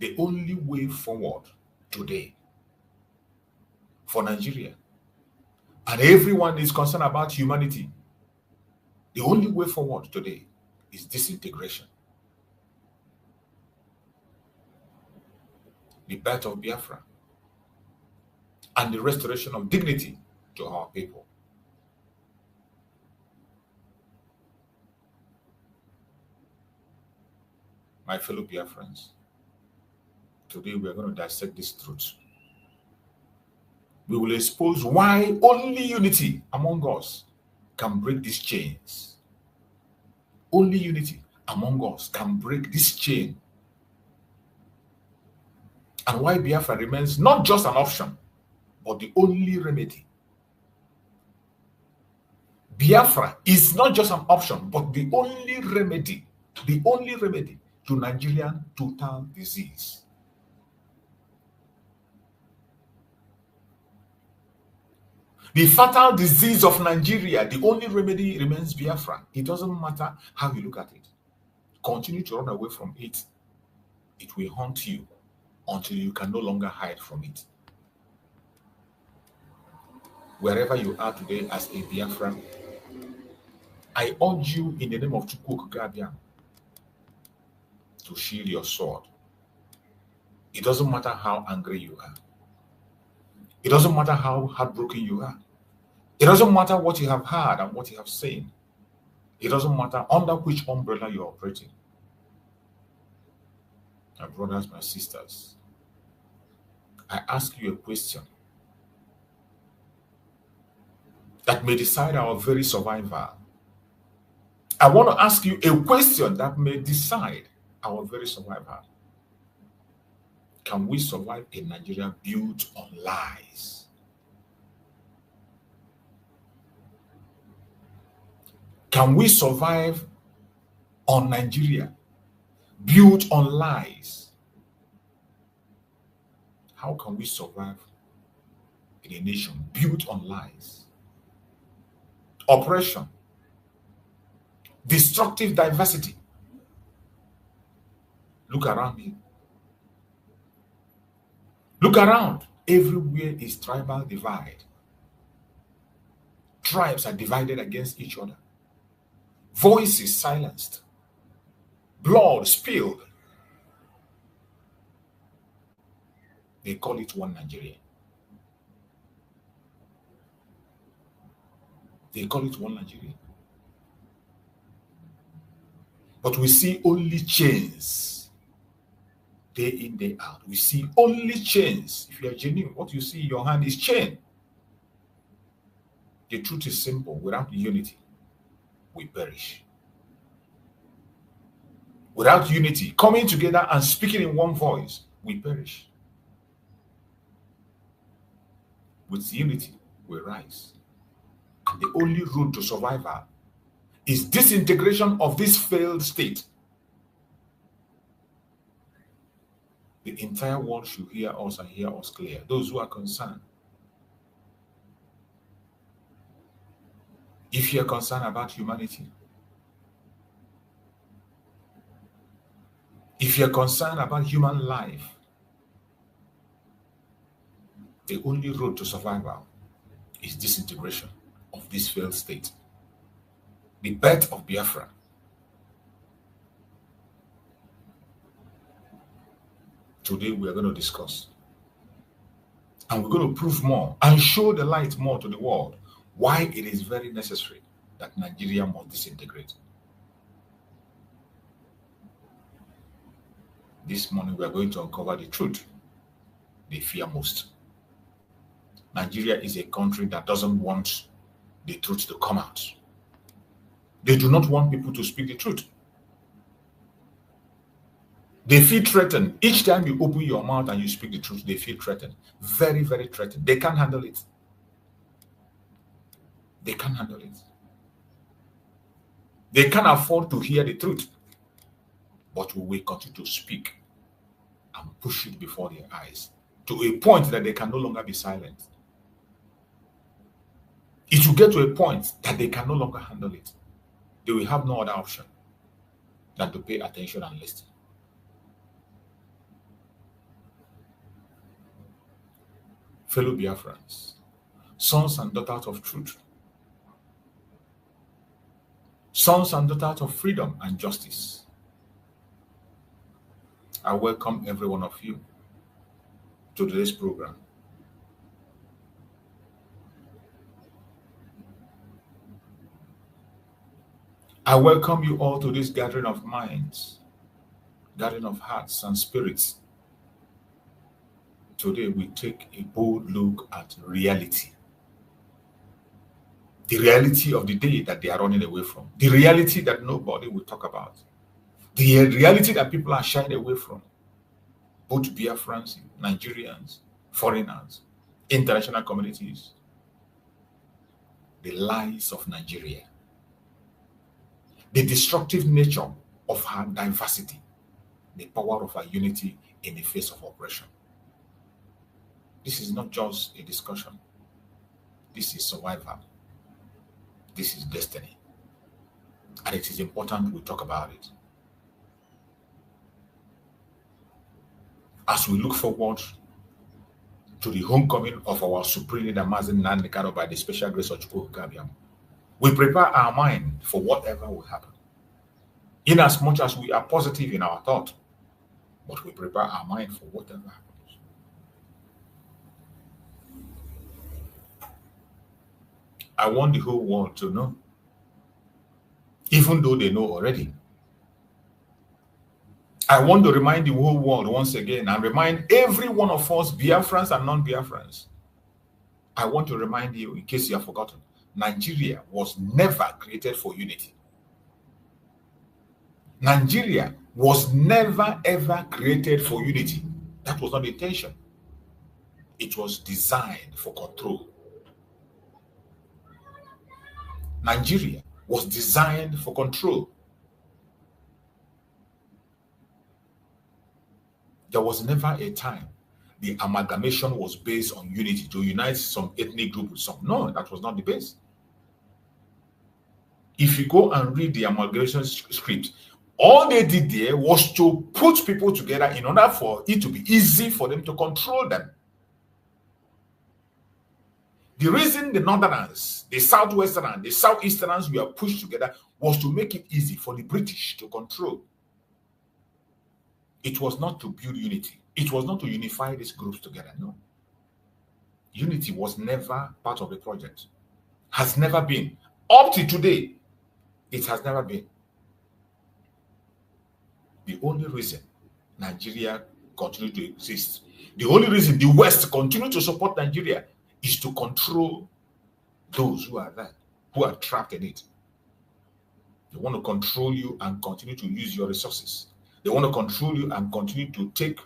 the only way forward today for Nigeria, and everyone is concerned about humanity, the only way forward today is disintegration. The birth of Biafra and the restoration of dignity to our people. My fellow Biafrans, today we are going to dissect this truth. We will expose why only unity among us can break these chains. Only unity among us can break this chain. And why Biafra remains not just an option, but the only remedy. Biafra is not just an option, but the only remedy to Nigerian total disease. The fatal disease of Nigeria, the only remedy remains Biafra. It doesn't matter how you look at it. Continue to run away from it. It will haunt you until you can no longer hide from it. Wherever you are today as a Biafran, I urge you in the name of Chukwu Gabian to shield your sword. It doesn't matter how angry you are. It doesn't matter how heartbroken you are. It doesn't matter what you have heard and what you have seen. It doesn't matter under which umbrella you're operating. My brothers, my sisters, I ask you a question that may decide our very survival. I want to ask you a question that may decide our very survival. Can we survive a Nigeria built on lies? Can we survive on Nigeria built on lies? How can we survive in a nation built on lies? Oppression, destructive diversity. Look around you. Look around. Everywhere is tribal divide. Tribes are divided against each other. Voices silenced. Blood spilled. They call it one Nigeria. They call it one Nigeria. But we see only chains. Day in, day out. We see only chains. If you are genuine, what you see in your hand is chain. The truth is simple. Without unity, we perish. Without unity, coming together and speaking in one voice, we perish. With unity, we rise. The only road to survival is disintegration of this failed state. The entire world should hear us and hear us clear. Those who are concerned. If you are concerned about humanity, if you are concerned about human life, the only road to survival is disintegration of this failed state. The birth of Biafra. Today we are going to discuss. And we're going to prove more and show the light more to the world why it is very necessary that Nigeria must disintegrate. This morning we are going to uncover the truth they fear most. Nigeria is a country that doesn't want the truth to come out. They do not want people to speak the truth. They feel threatened. Each time you open your mouth and you speak the truth, they feel threatened. Very, very threatened. They can't handle it. They can't handle it. They can't afford to hear the truth. But we will continue to speak and push it before their eyes to a point that they can no longer be silent. It will get to a point that they can no longer handle it. They will have no other option than to pay attention and listen. fellow Biafrans, sons and daughters of truth, sons and daughters of freedom and justice, I welcome every one of you to today's program. I welcome you all to this gathering of minds, gathering of hearts and spirits. Today we take a bold look at reality. The reality of the day that they are running away from. The reality that nobody will talk about. The reality that people are shying away from. Both Biafrans, Nigerians, foreigners, international communities. The lies of Nigeria. The destructive nature of her diversity. The power of her unity in the face of oppression. This is not just a discussion. This is survival. This is destiny. And it is important we talk about it. As we look forward to the homecoming of our Supreme Leader Mazi Nnamdi by the special grace of Chukwu, we prepare our mind for whatever will happen. In as much as we are positive in our thought, but we prepare our mind for whatever happens. I want the whole world to know, even though they know already. I want to remind the whole world once again and remind every one of us, Biafrans and non-Biafrans. I want to remind you, in case you have forgotten, Nigeria was never created for unity. Nigeria was never ever created for unity. That was not the intention. It was designed for control. Nigeria was designed for control. There was never a time the amalgamation was based on unity to unite some ethnic group with some. No, that was not the base. If you go and read the amalgamation script, all they did there was to put people together in order for it to be easy for them to control them. The reason the Northerners, the Southwesterners, the Southeasterners were pushed together was to make it easy for the British to control. It was not to build unity. It was not to unify these groups together, no. Unity was never part of the project. Has never been. Up to today, it has never been. The only reason Nigeria continues to exist, the only reason the West continues to support Nigeria is to control those who are there, who are trapped in it. They want to control you and continue to use your resources. They want to control you and continue to take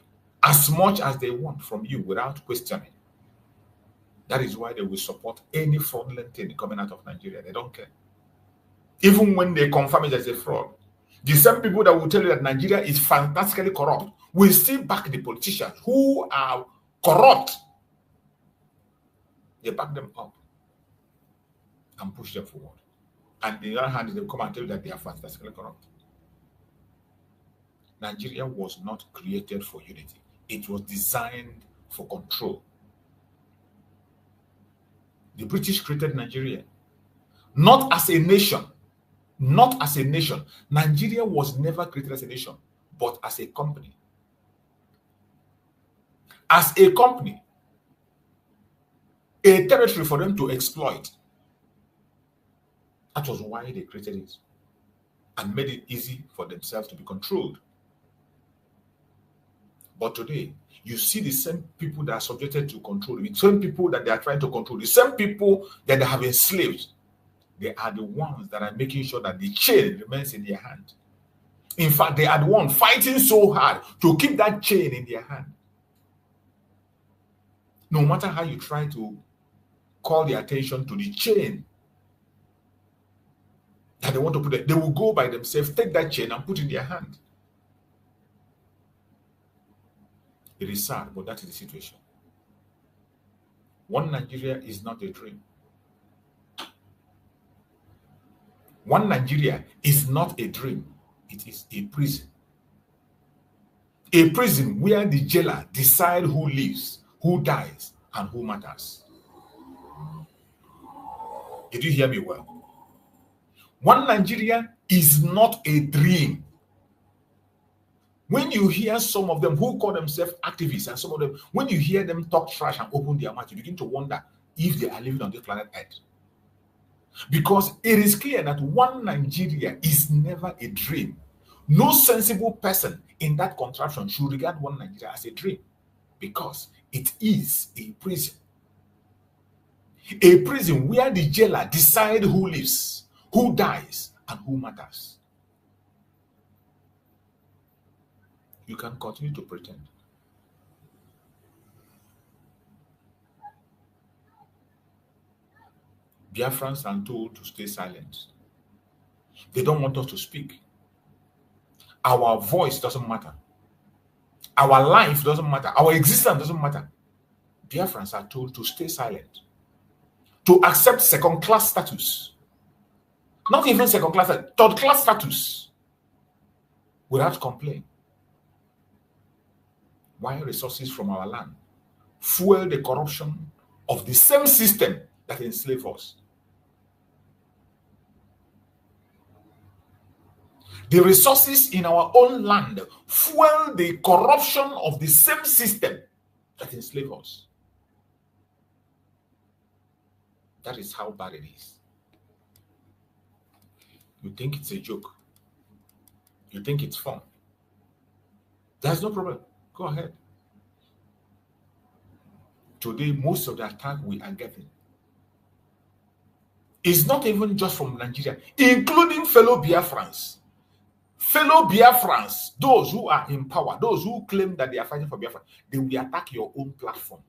as much as they want from you without questioning. That is why they will support any fraudulent thing coming out of Nigeria. They don't care. Even when they confirm it as a fraud. The same people that will tell you that Nigeria is fantastically corrupt will still back the politicians who are corrupt. They back them up and push them forward. And on the other hand, they come and tell you that they are fantastically corrupt. Nigeria was not created for unity. It was designed for control. The British created Nigeria not as a nation. Not as a nation. Nigeria was never created as a nation, but as a company. As a company. A territory for them to exploit. That was why they created it and made it easy for themselves to be controlled. But today, you see the same people that are subjected to control, the same people that they are trying to control, the same people that they have enslaved. They are the ones that are making sure that the chain remains in their hand. In fact, they are the ones fighting so hard to keep that chain in their hand. No matter how you try to call the attention to the chain that they want to put it, they will go by themselves, take that chain and put it in their hand. It is sad, but that is the situation. One Nigeria is not a dream. One Nigeria is not a dream. It is a prison. A prison where the jailer decides who lives, who dies, and who matters. Did you hear me well? One Nigeria is not a dream. When you hear some of them who call themselves activists, and some of them, when you hear them talk trash and open their mouth, you begin to wonder if they are living on this planet Earth. Because it is clear that one Nigeria is never a dream. No sensible person in that contraption should regard one Nigeria as a dream, because it is a prison. A prison where the jailer decides who lives, who dies, and who matters. You can continue to pretend. Biafrans are told to stay silent. They don't want us to speak. Our voice doesn't matter. Our life doesn't matter. Our existence doesn't matter. Biafrans are told to stay silent, to accept second-class status. Not even second-class, third-class status, without complaint. Why resources from our land fuel the corruption of the same system that enslaved us? The resources in our own land fuel the corruption of the same system that enslaved us. That is how bad it is. You think it's a joke. You think it's fun. There's no problem. Go ahead. Today, most of the attack we are getting is not even just from Nigeria, including fellow Biafrans. Fellow Biafrans, those who are in power, those who claim that they are fighting for Biafra, they will attack your own platform.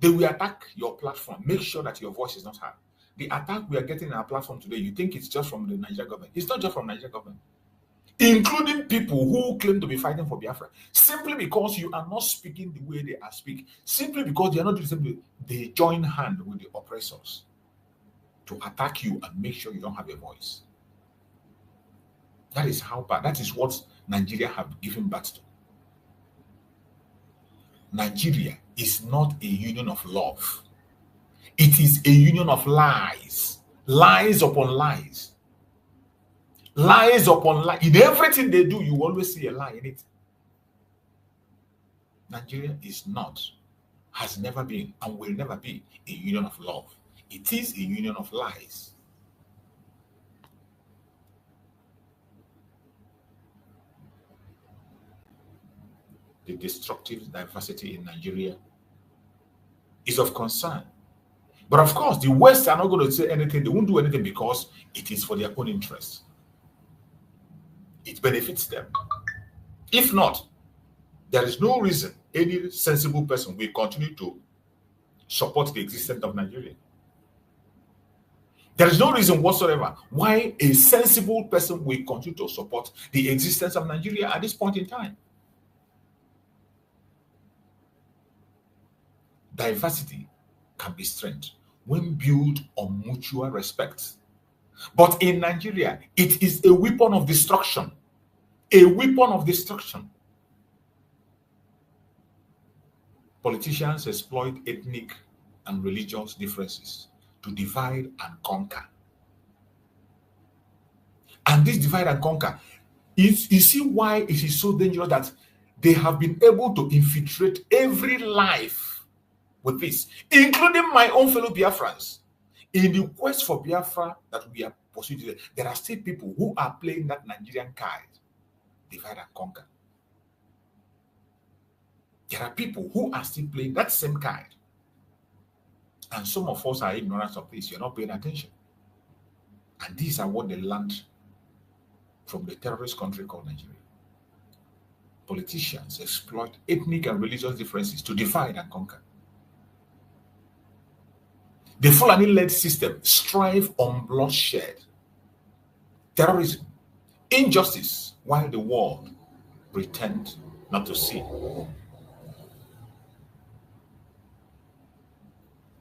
They will attack your platform. Make sure that your voice is not heard. The attack we are getting in our platform today, you think it's just from the Nigerian government. It's not just from the Nigerian government. Including people who claim to be fighting for Biafra. Simply because you are not speaking the way they are speaking. Simply because they are not doing the same way. They join hand with the oppressors to attack you and make sure you don't have a voice. That is how bad. That is what Nigeria have given birth to. Nigeria is not a union of love. It is a union of lies. Lies upon lies. Lies upon lies. In everything they do, you always see a lie in it. Nigeria is not, has never been, and will never be a union of love. It is a union of lies. The destructive diversity in Nigeria is of concern. But of course, the West are not going to say anything. They won't do anything because it is for their own interests. It benefits them. If not, there is no reason any sensible person will continue to support the existence of Nigeria. There is no reason whatsoever why a sensible person will continue to support the existence of Nigeria at this point in time. Diversity can be strength when built on mutual respect. But in Nigeria, it is a weapon of destruction. A weapon of destruction. Politicians exploit ethnic and religious differences to divide and conquer. And this divide and conquer, you see why it is so dangerous that they have been able to infiltrate every life with this, including my own fellow Biafrans. In the quest for Biafra that we are pursuing today, there are still people who are playing that Nigerian card, divide and conquer. There are people who are still playing that same card. And some of us are ignorant of this. You're not paying attention. And these are what they learned from the terrorist country called Nigeria. Politicians exploit ethnic and religious differences to divide and conquer. The Fulani-led system strives on bloodshed, terrorism, injustice, while the world pretends not to see.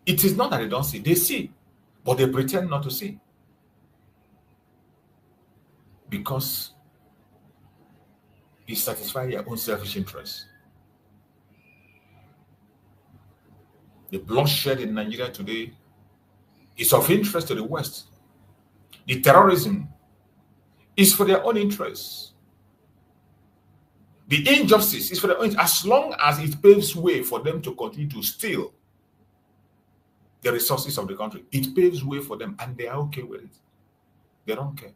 It is not that they don't see, they see, but they pretend not to see. Because it satisfies their own selfish interests. The bloodshed in Nigeria today is of interest to the West. The terrorism is for their own interests. The injustice is for their own, as long as it paves way for them to continue to steal the resources of the country. It paves way for them, and they are okay with it. They don't care.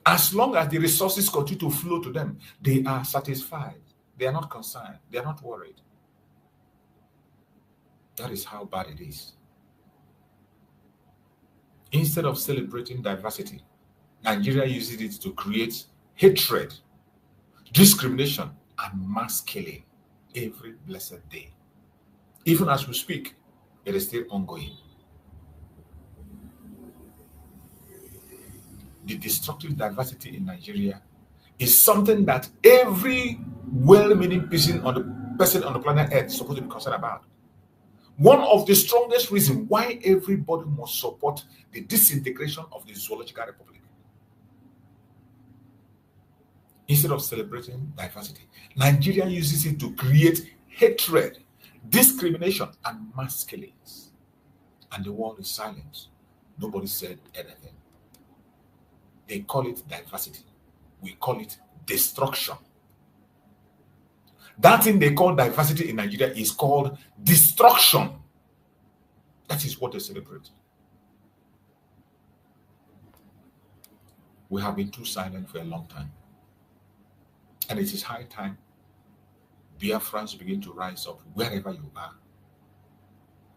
As long as the resources continue to flow to them, they are satisfied. They are not concerned. They are not worried. That is how bad it is. Instead of celebrating diversity, Nigeria uses it to create hatred, discrimination, and mass killing every blessed day. Even as we speak, it is still ongoing. The destructive diversity in Nigeria is something that every well-meaning person on the planet Earth is supposed to be concerned about. One of the strongest reasons why everybody must support the disintegration of the zoological republic. Instead of celebrating diversity, Nigeria uses it to create hatred, discrimination, and mass killings. And the world is silent. Nobody said anything. They call it diversity. We call it destruction. That thing they call diversity in Nigeria is called destruction. That is what they celebrate. We have been too silent for a long time. And it is high time Biafrans begin to rise up wherever you are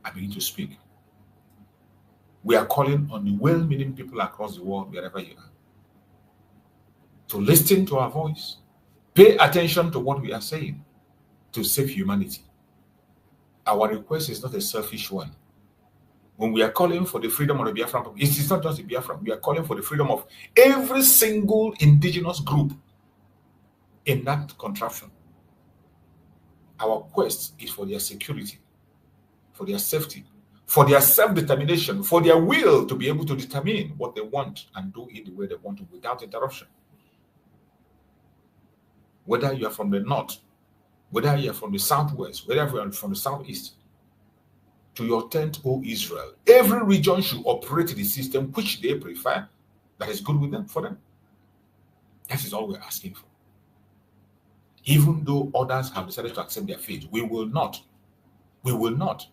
and begin to speak. We are calling on the well-meaning people across the world, wherever you are, to listen to our voice, pay attention to what we are saying to save humanity. Our request is not a selfish one. When we are calling for the freedom of the Biafran people, it is not just the Biafran. We are calling for the freedom of every single indigenous group in that contraption. Our quest is for their security, for their safety, for their self-determination, for their will to be able to determine what they want and do it the way they want to without interruption. Whether you are from the north, whether you are from the southwest, whether you are from the southeast, to your tent, O Israel, every region should operate the system which they prefer, that is good with them, for them. That is all we're asking for. Even though others have decided to accept their fate, we will not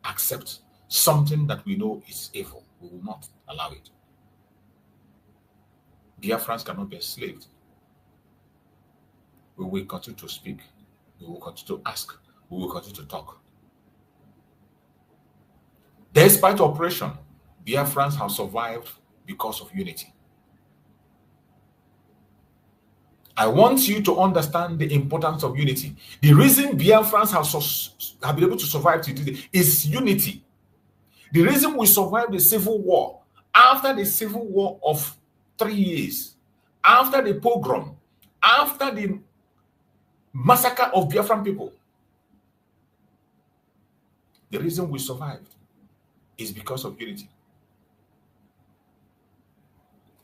accept something that we know is evil. We will not allow it. Biafrans cannot be enslaved. We will continue to speak. We will continue to ask. We will continue to talk. Despite oppression, Biafrans have survived because of unity. I want you to understand the importance of unity. The reason Biafrans have been able to survive today is unity. The reason we survived the civil war, after the civil war of 3 years, after the pogrom, after the massacre of Biafran people, the reason we survived is because of unity.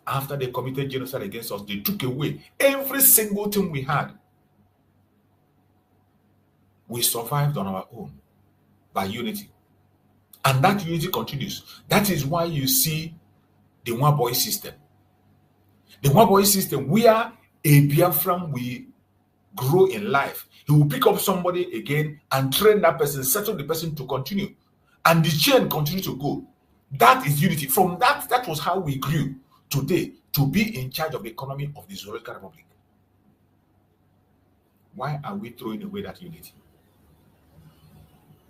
After they committed genocide against us, they took away every single thing we had. We survived on our own by unity. And that unity continues. That is why you see the one boy system. The one boy system, where a Biafran will grow in life. He will pick up somebody again and train that person, settle the person to continue. And the chain continue to go. That is unity. From that was how we grew today to be in charge of the economy of the Zoological Republic. Why are we throwing away that unity?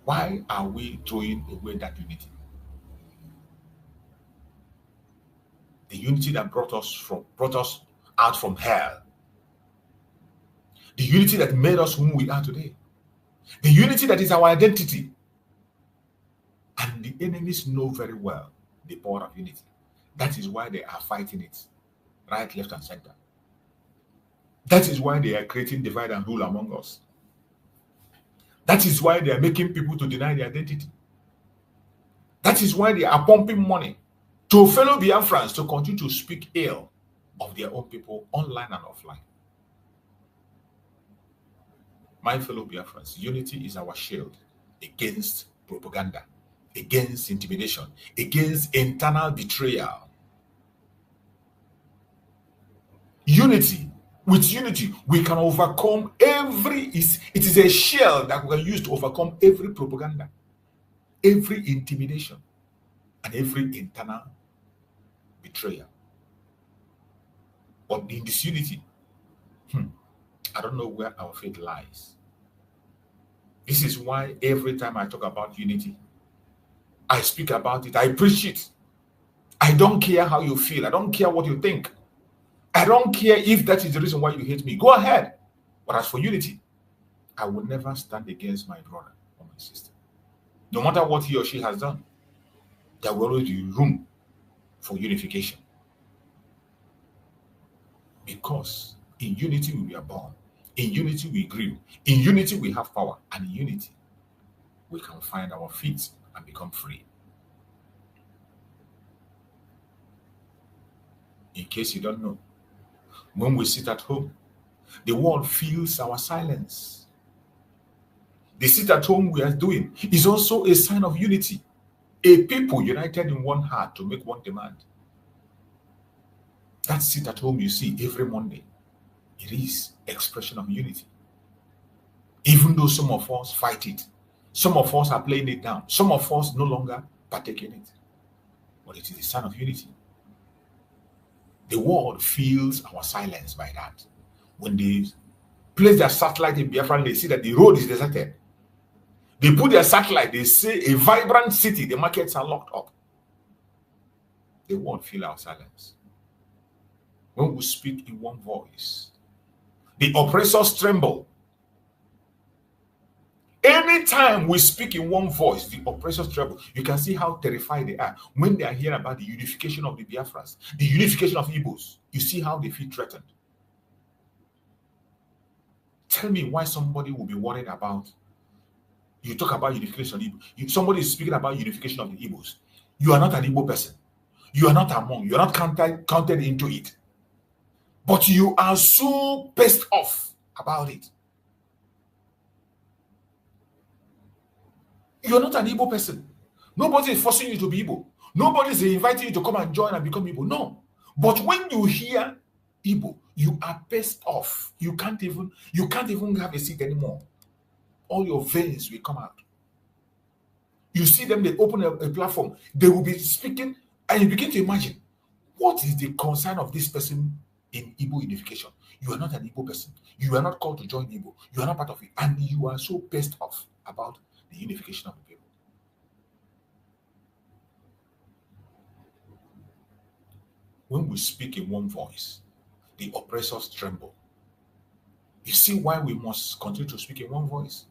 Why are we throwing away that unity? The unity that brought us out from hell. The unity that made us whom we are today. The unity that is our identity. And the enemies know very well the power of unity. That is why they are fighting it, right, left, and center. That is why they are creating divide and rule among us. That is why they are making people to deny their identity. That is why they are pumping money to fellow Biafrans to continue to speak ill of their own people online and offline. My fellow Biafrans, unity is our shield. against propaganda, against intimidation, against internal betrayal. Unity. With unity, we can overcome it is a shield that we can use to overcome every propaganda, every intimidation, and every internal betrayal. But in this unity, I don't know where our faith lies. This is why every time I talk about unity, I speak about it, I preach it. I don't care how you feel. I don't care what you think. I don't care if that is the reason why you hate me. Go ahead. But as for unity, I will never stand against my brother or my sister. No matter what he or she has done, there will always be room for unification. Because in unity we are born. In unity we grew. In unity we have power. And in unity we can find our feet and become free. In case you don't know, when we sit at home, the world feels our silence. The sit at home we are doing is also a sign of unity. A people united in one heart to make one demand. That sit at home you see every Monday, it is expression of unity. Even though some of us fight it, some of us are playing it down, some of us no longer partake in it, but it is a sign of unity. The world feels our silence by that. When they place their satellite in Biafra and they see that the road is deserted, they put their satellite, they say a vibrant city, the markets are locked up. The world feels our silence. When we speak in one voice, the oppressors tremble. Anytime we speak in one voice, the oppressors tremble. You can see how terrified they are when they are hearing about the unification of the Biafras, the unification of Igbos. You see how they feel threatened. Tell me why somebody will be worried about. You talk about unification of Igbo. Somebody is speaking about unification of the Igbos. You are not an Igbo person. You are not among. You are not counted into it. But you are so pissed off about it. You are not an Igbo person. Nobody is forcing you to be Igbo. Nobody is inviting you to come and join and become Igbo. No. But when you hear Igbo, you are pissed off. You can't even have a seat anymore. All your veins will come out. You see them, they open a platform, they will be speaking, and you begin to imagine, what is the concern of this person in Igbo unification? You are not an Igbo person. You are not called to join Igbo. You are not part of it. And you are so pissed off about the unification of the people. When we speak in one voice, the oppressors tremble. You see why we must continue to speak in one voice?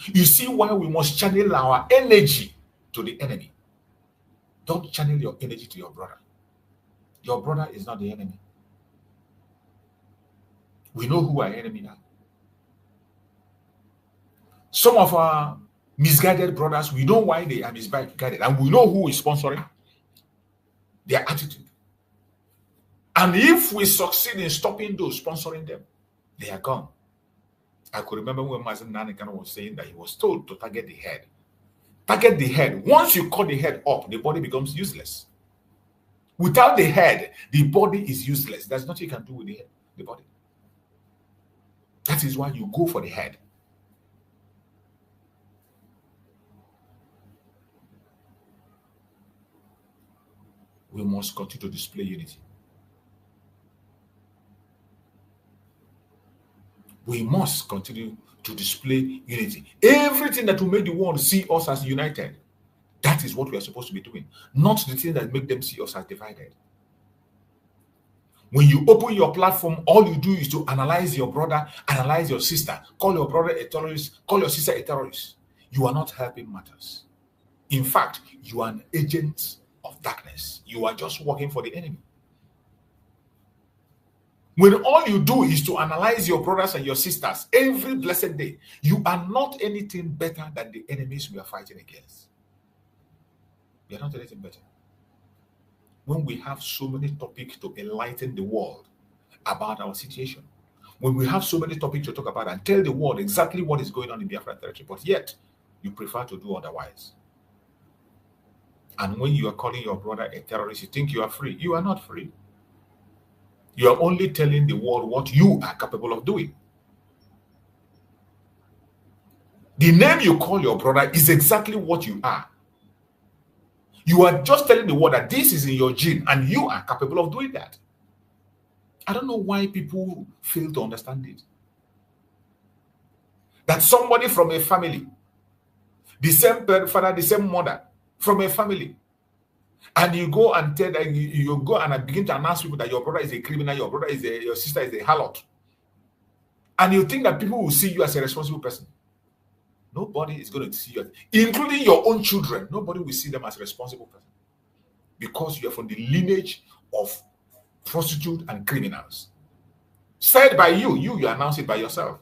You see why we must channel our energy to the enemy. Don't channel your energy to your brother. Your brother is not the enemy. We know who our enemy are. Some of our misguided brothers, we know why they are misguided, and we know who is sponsoring their attitude. And if we succeed in stopping those sponsoring them, they are gone. I could remember when Mazi was saying that he was told to target the head. Target the head. Once you cut the head up, the body becomes useless. Without the head, the body is useless. There's nothing you can do with the body. That is why you go for the head. We must continue to display unity. We must continue to display unity. Everything that will make the world see us as united, that is what we are supposed to be doing. Not the thing that make them see us as divided. When you open your platform, all you do is to analyze your brother, analyze your sister, call your brother a terrorist, call your sister a terrorist. You are not helping matters. In fact, you are an agent of darkness. You are just working for the enemy. When all you do is to analyze your brothers and your sisters every blessed day, you are not anything better than the enemies we are fighting against. We are not anything better. When we have so many topics to enlighten the world about our situation, when we have so many topics to talk about and tell the world exactly what is going on in Biafra territory, but yet You prefer to do otherwise. And when you are calling your brother a terrorist, you think you are free. You are not free. You are only telling the world what you are capable of doing. The name you call your brother is exactly what you are. You are just telling the world that this is in your gene and you are capable of doing that. I don't know why people fail to understand it. That somebody from a family, the same father, the same mother, from a family, and you go and tell that you go and begin to announce people that your brother is a criminal, your brother is your sister is a harlot, and you think that people will see you as a responsible person. Nobody is going to see you, including your own children. Nobody will see them as a responsible person because you are from the lineage of prostitutes and criminals. Said by you announce it by yourself.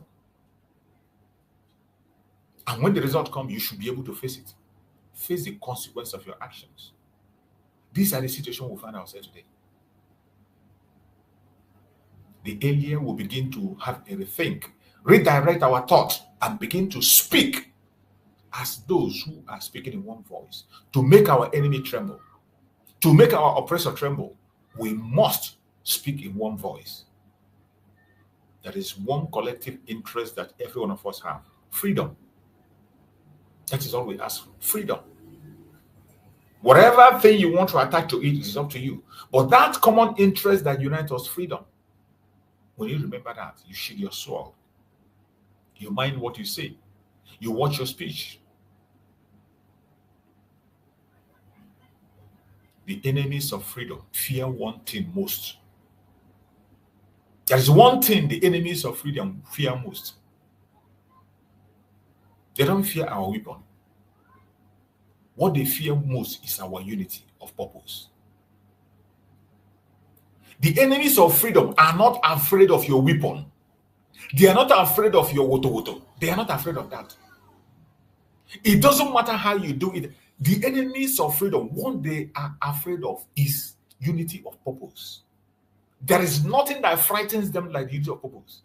And when the result comes, you should be able to face it. Face the consequence of your actions. These are the situations we find ourselves today. The alien will begin to have a rethink, redirect our thoughts, and begin to speak as those who are speaking in one voice. To make our enemy tremble, to make our oppressor tremble, we must speak in one voice. That is one collective interest that every one of us have. Freedom. That is all we ask for. Freedom. Whatever thing you want to attach to it is up to you. But that common interest that unites us, freedom. When you remember that, you shield your soul. You mind what you say. You watch your speech. The enemies of freedom fear one thing most. There is one thing the enemies of freedom fear most. They don't fear our weapon. What they fear most is our unity of purpose. The enemies of freedom are not afraid of your weapon. They are not afraid of your woto. They are not afraid of that. It doesn't matter how you do it. The enemies of freedom, what they are afraid of is unity of purpose. There is nothing that frightens them like unity of purpose.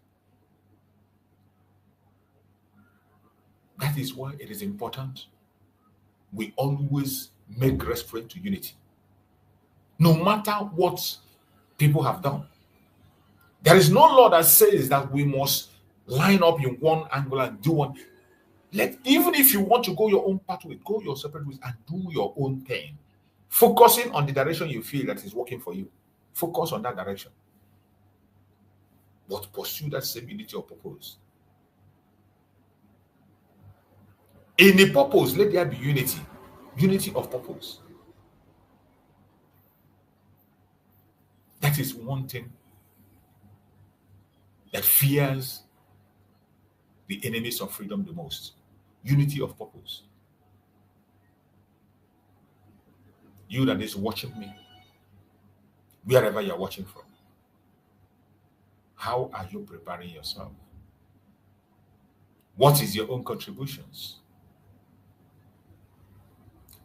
That is why it is important we always make reference to unity. No matter what people have done. There is no law that says that we must line up in one angle and do one. Even if you want to go your own pathway, go your separate ways and do your own thing. Focusing on the direction you feel that is working for you. Focus on that direction. But pursue that same unity of purpose. In the purpose, let there be unity. Unity of purpose. That is one thing that fears the enemies of freedom the most. Unity of purpose. You that is watching me, wherever you're watching from, how are you preparing yourself? What is your own contributions?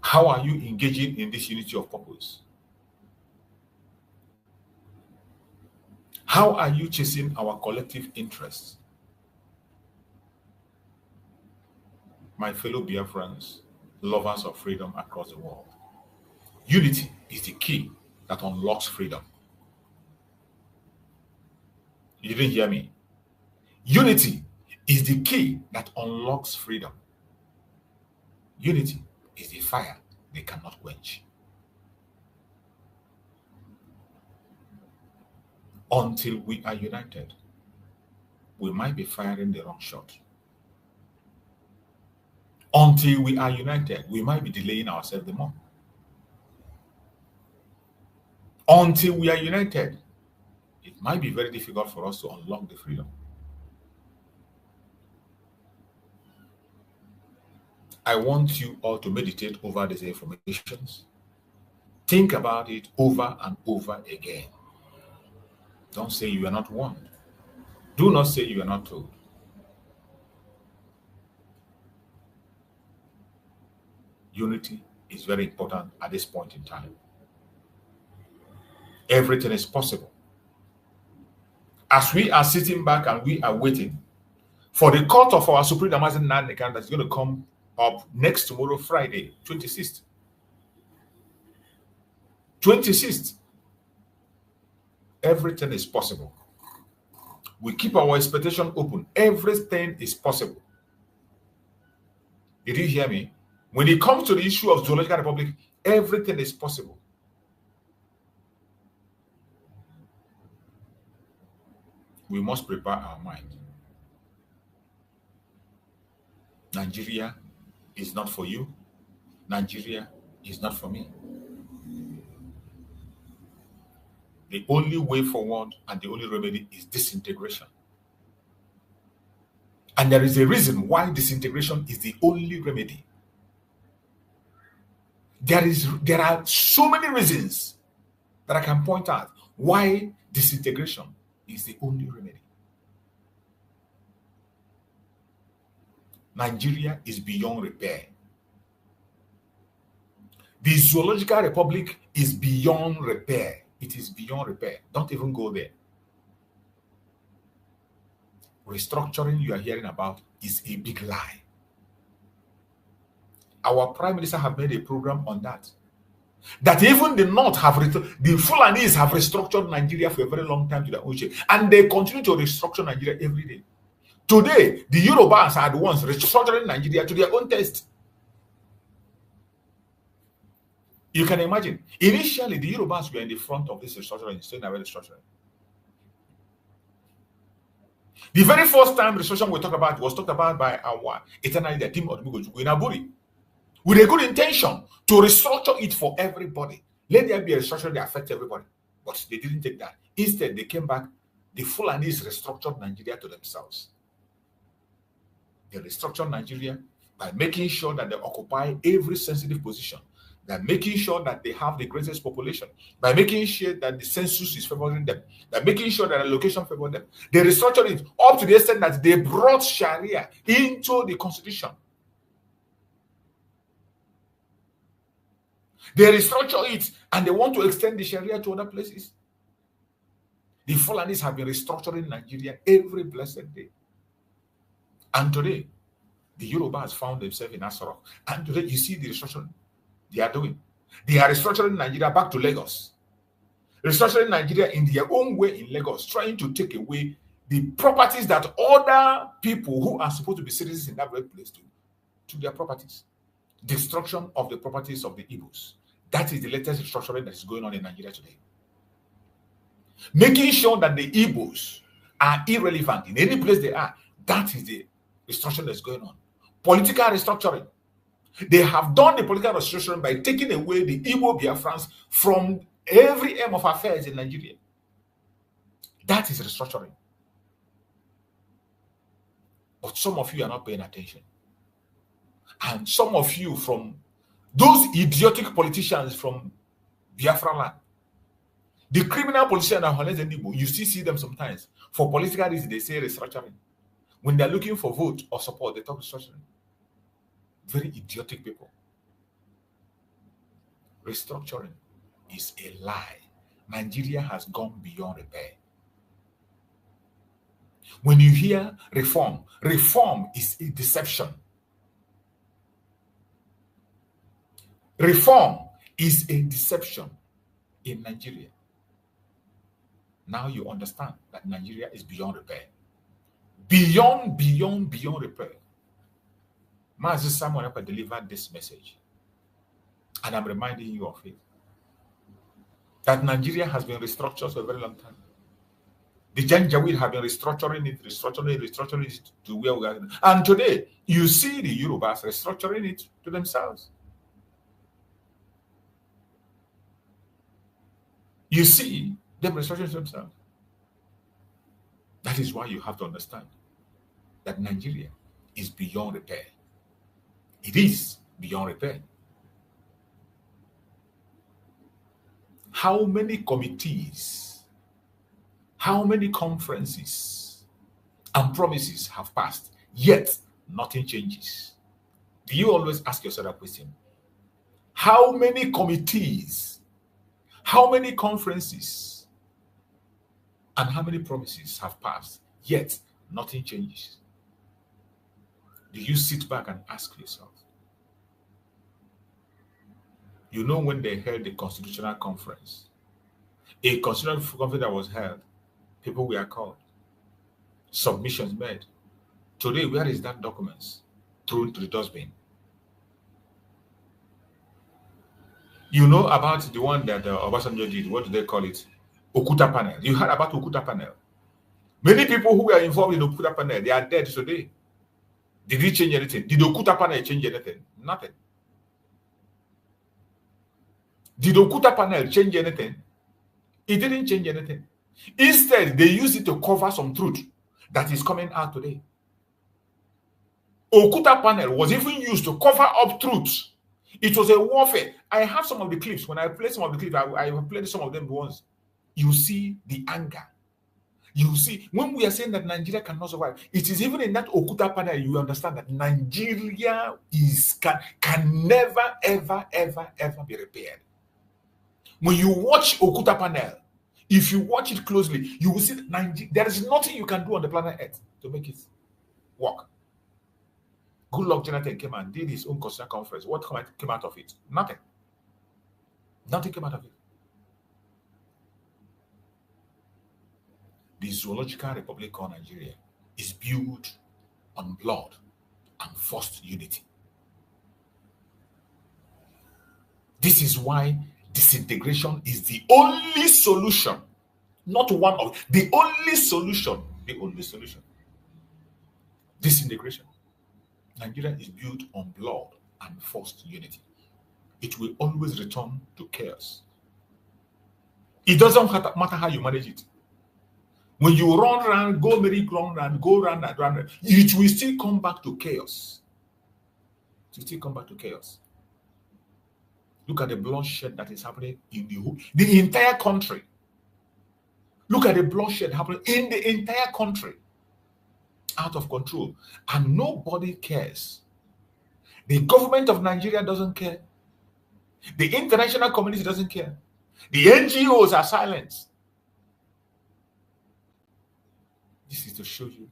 How are you engaging in this unity of purpose? How are you chasing our collective interests? My fellow Biafrans, lovers of freedom across the world, unity is the key that unlocks freedom. You didn't hear me? Unity is the key that unlocks freedom. Unity is the fire they cannot quench. Until we are united, we might be firing the wrong shot. Until we are united, we might be delaying ourselves the more. Until we are united, it might be very difficult for us to unlock the freedom. I want you all to meditate over these informations. Think about it over and over again. Don't say you are not warned. Do not say you are not told. Unity is very important at this point in time. Everything is possible. As we are sitting back and we are waiting for the court of our Supreme Mazi Nnamdi that is going to come up next tomorrow, Friday, 26th. 26th. Everything is possible. We keep our expectation open. Everything is possible. Did you hear me? When it comes to the issue of zoological republic, everything is possible. We must prepare our mind. Nigeria is not for you. Nigeria is not for me. The only way forward and the only remedy is disintegration. And there is a reason why disintegration is the only remedy. There are so many reasons that I can point out why disintegration is the only remedy. Nigeria is beyond repair. The zoological republic is beyond repair. It is beyond repair. Don't even go there. Restructuring you are hearing about is a big lie. Our prime minister have made a program on that. That even the North the Fulanis have restructured Nigeria for a very long time to their own shape. And they continue to restructure Nigeria every day. Today, the Yorubas are the ones restructuring Nigeria to their own taste. You can imagine. Initially, the Yorubas were in the front of this restructuring, saying that restructuring. The very first time restructuring we talked about was talked about by our eternal leader, Tim Odumugojuku in Aburi, with a good intention to restructure it for everybody. Let there be a restructuring that affects everybody. But they didn't take that. Instead, they came back. The Fulanis restructured Nigeria to themselves. They restructured Nigeria by making sure that they occupy every sensitive position, by making sure that they have the greatest population, by making sure that the census is favoring them, by making sure that the location favors them. They restructured it up to the extent that they brought Sharia into the constitution. They restructure it and they want to extend the Sharia to other places. The Fulanis have been restructuring Nigeria every blessed day. And today, the Yorubas found themselves in Asarok. And today, you see the restructuring they are doing. They are restructuring Nigeria back to Lagos. Restructuring Nigeria in their own way in Lagos, trying to take away the properties that other people who are supposed to be citizens in that very place do to their properties. Destruction of the properties of the Igbos. That is the latest restructuring that is going on in Nigeria today. Making sure that the Igbos are irrelevant in any place they are. That is the restructuring that's going on. Political restructuring. They have done the political restructuring by taking away the Igbo Biafrans from every aim of affairs in Nigeria. That is restructuring. But some of you are not paying attention. And some of you from those idiotic politicians from Biafra land, the criminal politicians are honest and Igbo, you still see them sometimes. For political reasons, they say restructuring. When they're looking for vote or support, they talk restructuring. Very idiotic people. Restructuring is a lie. Nigeria has gone beyond repair. When you hear reform, reform is a deception. Reform is a deception in Nigeria. Now you understand that Nigeria is beyond repair. Beyond repair. Mazi Samuel Ekpa delivered this message. And I'm reminding you of it. That Nigeria has been restructured for a very long time. The Janjaweed have been restructuring it to where we are. And today, you see the Yorubas restructuring it to themselves. You see them restructuring themselves. That is why you have to understand that Nigeria is beyond repair. It is beyond repair. How many committees, how many conferences and promises have passed, yet nothing changes? Do you always ask yourself that question? How many committees, how many conferences, and how many promises have passed, yet nothing changes? Do you sit back and ask yourself? You know, when they held the constitutional conference, a constitutional conference that was held, people were called, submissions made. Today, where is that documents? Thrown to the dustbin. You know about the one that Obasanjo did. What do they call it? Okuta panel. You heard about Okuta panel. Many people who were involved in Okuta panel, they are dead today. Did it change anything? Did Okuta panel change anything? Nothing. Did Okuta panel change anything? It didn't change anything. Instead, they used it to cover some truth that is coming out today. Okuta panel was even used to cover up truth. It was a warfare. I have some of the clips. When I play some of the clips, I played some of them once. You see the anger. You see, when we are saying that Nigeria cannot survive, it is even in that Okuta panel you understand that Nigeria can never, ever, ever, ever be repaired. When you watch Okuta panel, if you watch it closely, you will see that there is nothing you can do on the planet Earth to make it work. Good luck, Jonathan came and did his own constitutional conference. What came out of it? Nothing. Nothing came out of it. The zoological republic called Nigeria is built on blood and forced unity. This is why disintegration is the only solution, not one of the only solution. The only solution. Disintegration. Nigeria is built on blood and forced unity. It will always return to chaos. It doesn't matter how you manage it. When you run around, go merry-go-round and go round and round, it will still come back to chaos. It will still come back to chaos. Look at the bloodshed that is happening in the entire country. Look at the bloodshed happening in the entire country. Out of control. And nobody cares. The government of Nigeria doesn't care. The international community doesn't care. The NGOs are silent. This is to show you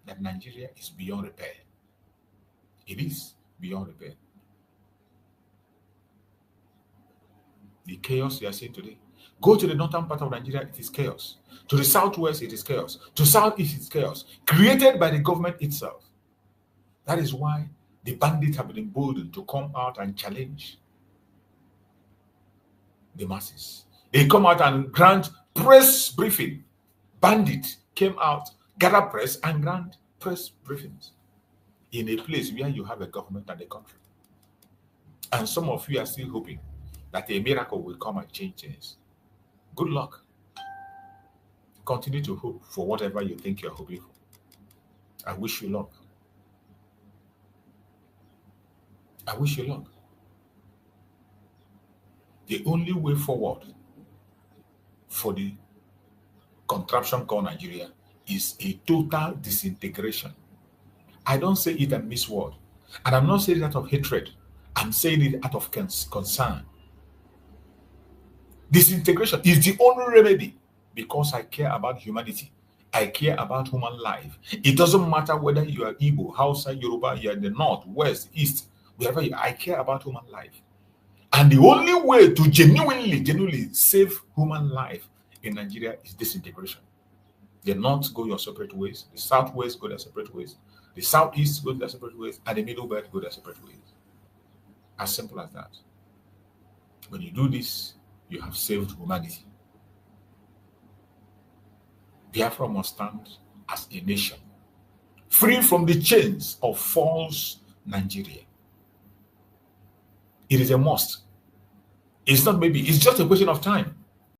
that Nigeria is beyond repair. It is beyond repair. The chaos you are seeing today. Go to the northern part of Nigeria, it is chaos. To the southwest, it is chaos. To southeast, it is chaos. Created by the government itself. That is why the bandits have been emboldened to come out and challenge the masses. They come out and grant press briefing. Bandits came out, gather press and grant press briefings in a place where you have a government and a country. And some of you are still hoping that a miracle will come and change things. Good luck. Continue to hope for whatever you think you're hoping for. I wish you luck. I wish you luck. The only way forward for the contraption called Nigeria is a total disintegration. I don't say it and miss word. And I'm not saying it out of hatred. I'm saying it out of concern. Disintegration is the only remedy because I care about humanity. I care about human life. It doesn't matter whether you are Igbo, Hausa, Yoruba, you are in the north, west, east, wherever you are. I care about human life. And the only way to genuinely save human life in Nigeria is disintegration. The north go your separate ways, the southwest go their separate ways, the southeast go their separate ways, and the middle belt go their separate ways. As simple as that. When you do this, you have saved humanity. Biafra must stand as a nation, free from the chains of false Nigeria. It is a must. It's not maybe, it's just a question of time.